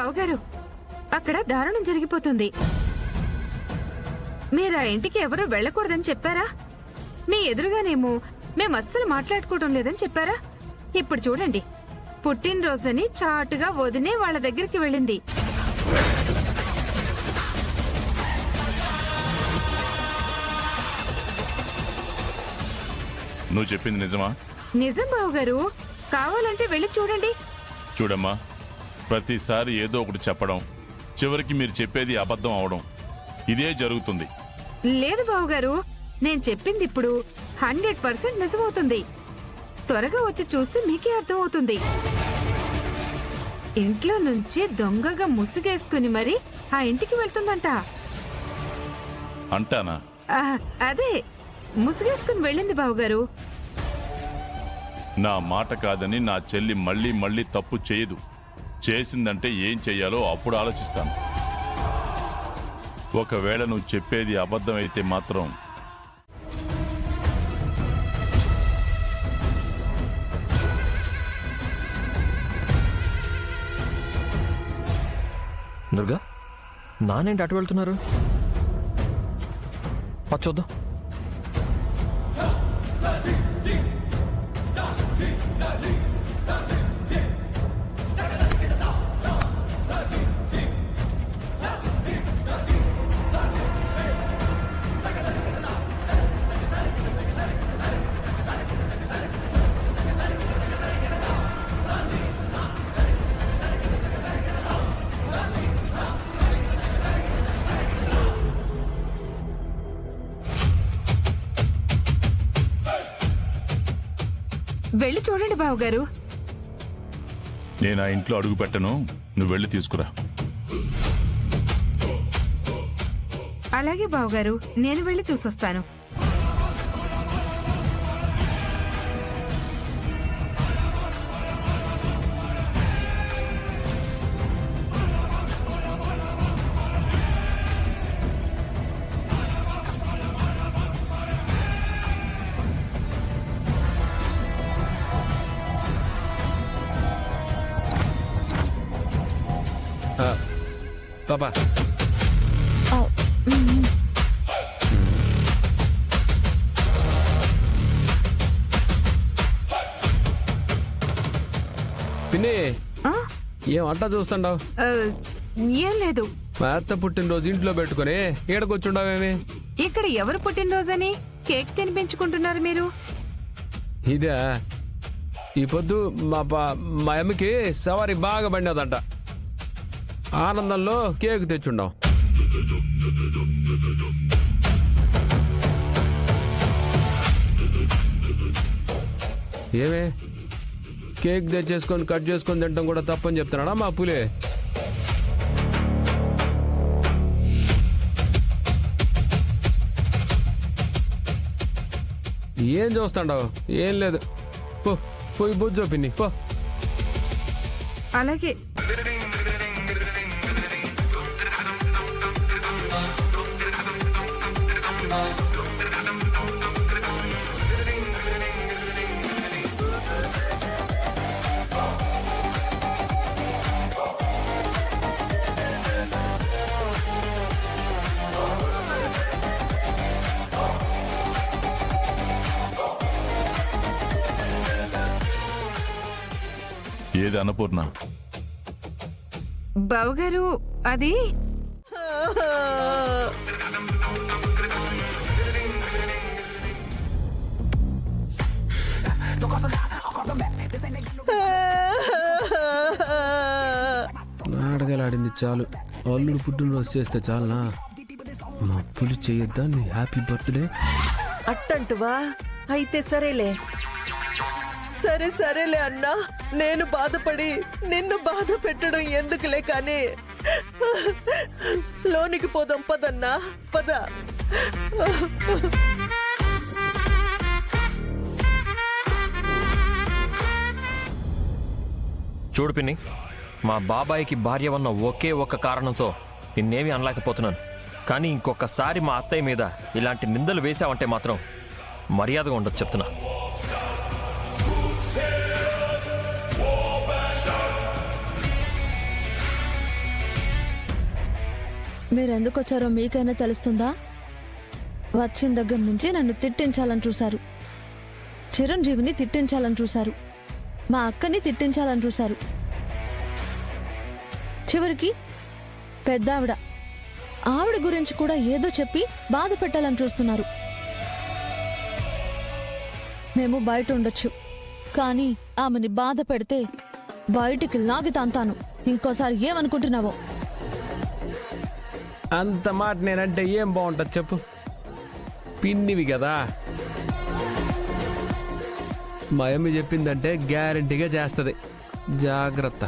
బావగారు, అక్కడ దారుణం జరిగిపోతుంది. మీరా ఇంటికి ఎవరూ వెళ్ళకూడదని చెప్పారా? మీ ఎదురుగానేమో మేమస్సలు మాట్లాడుకోవడం లేదని చెప్పారా? ఇప్పుడు చూడండి, పుట్టినరోజని చాటుగా వదినే వాళ్ళ దగ్గరికి వెళ్ళింది. నువ్వు చెప్పింది నిజమా? నిజం బావగారు, కావాలంటే వెళ్ళి చూడండి. చూడమ్మా, ప్రతిసారి ఏదో ఒకటి చెప్పడం, చివరికి మీరు చెప్పేది అబద్ధం అవడం, ఇదే జరుగుతుంది. లేదు బావగారు, నేను చెప్పింది ఇప్పుడు 100% నిజమవుతుంది. త్వరగా వచ్చి చూస్తే మీకే అర్థమవుతుంది. ఇంట్లో నుంచి దొంగగా ముసుగేసుకుని మరి ఆ ఇంటికి వెళ్తుందంట. అంటానా? అదే ముసుగేసుకుని వెళ్ళింది బావగారు. నా మాట కాదని నా చెల్లి మళ్ళీ మళ్ళీ తప్పు చేయదు. చేసిందంటే ఏం చెయ్యాలో అప్పుడు ఆలోచిస్తాను. ఒకవేళ నువ్వు చెప్పేది అబద్ధమైతే మాత్రం దుర్గా, నానేంటి అటు వెళ్తున్నారు? చూద్దాం. వెళ్ళి చూడండి బావగారు. నేను ఆ ఇంట్లో అడుగు పెట్టను, నువ్వు వెళ్ళి తీసుకురా. అలాగే బావగారు, నేను వెళ్ళి చూసొస్తాను. పాపా, పిన్ని, ఏం అంటా చూస్తుండవు? ఏం లేదు. మా అత్త పుట్టినరోజు ఇంట్లో పెట్టుకుని ఈడకొచ్చుండవేమి? ఇక్కడ ఎవరు పుట్టినరోజని కేక్ తినిపించుకుంటున్నారు మీరు? ఇదే ఈ పొద్దు మా అమ్మకి సవారి బాగా బండేదంట. ఆనందంలో కేక్ తెచ్చుండాం. ఏమే, కేక్ తెచ్చేసుకొని కట్ చేసుకొని తింటాం కూడా తప్పని చెప్తున్నాడా మా పులే? ఏం చూస్తాండావు? ఏం లేదు, పో పోయి బొజ్జో పిన్ని పో. అలాగే. ఏది అన్నపూర్ణ? బావగారు, అది నాటకాలాడింది చాలు. అల్లుడు పుట్టినరోజు చేస్తే చాలనా? మా పులి చేయొద్దా నీ హ్యాపీ బర్త్డే? అట్టంటువా? అయితే సరేలే. సరేలే అన్నా, నేను బాధపడి నిన్ను బాధ పెట్టడం ఎందుకులే, కానీ లోనికి పోదాం పదన్నా, పద. చూడు పిన్ని, మా బాబాయికి భార్య ఉన్న ఒకే ఒక్క కారణంతో నిన్నేమీ అనలేకపోతున్నాను. కానీ ఇంకొకసారి మా అత్తయ్య మీద ఇలాంటి నిందలు వేశావంటే మాత్రం మర్యాదగా ఉండదు చెప్తున్నా. మీరెందుకు వచ్చారో మీకైనా తెలుస్తుందా? వచ్చిన దగ్గర నుంచి నన్ను తిట్టించాలని చూశారు, చిరంజీవిని తిట్టించాలని చూశారు, మా అక్కని తిట్టించాలని చూశారు, చివరికి పెద్దావిడ ఆవిడ గురించి కూడా ఏదో చెప్పి బాధ పెట్టాలని చూస్తున్నారు. మేము బయట ఉండొచ్చు, కానీ ఆమెని బాధ పెడితే బయటికి లాగి తంతాను. ఇంకోసారి ఏమనుకుంటున్నావో? అంత మాట నేనంటే ఏం బాగుంటుంది చెప్పు? పిన్నివి కదా, మా అమ్మ చెప్పిందంటే గ్యారంటీగా చేస్తుంది. జాగ్రత్త.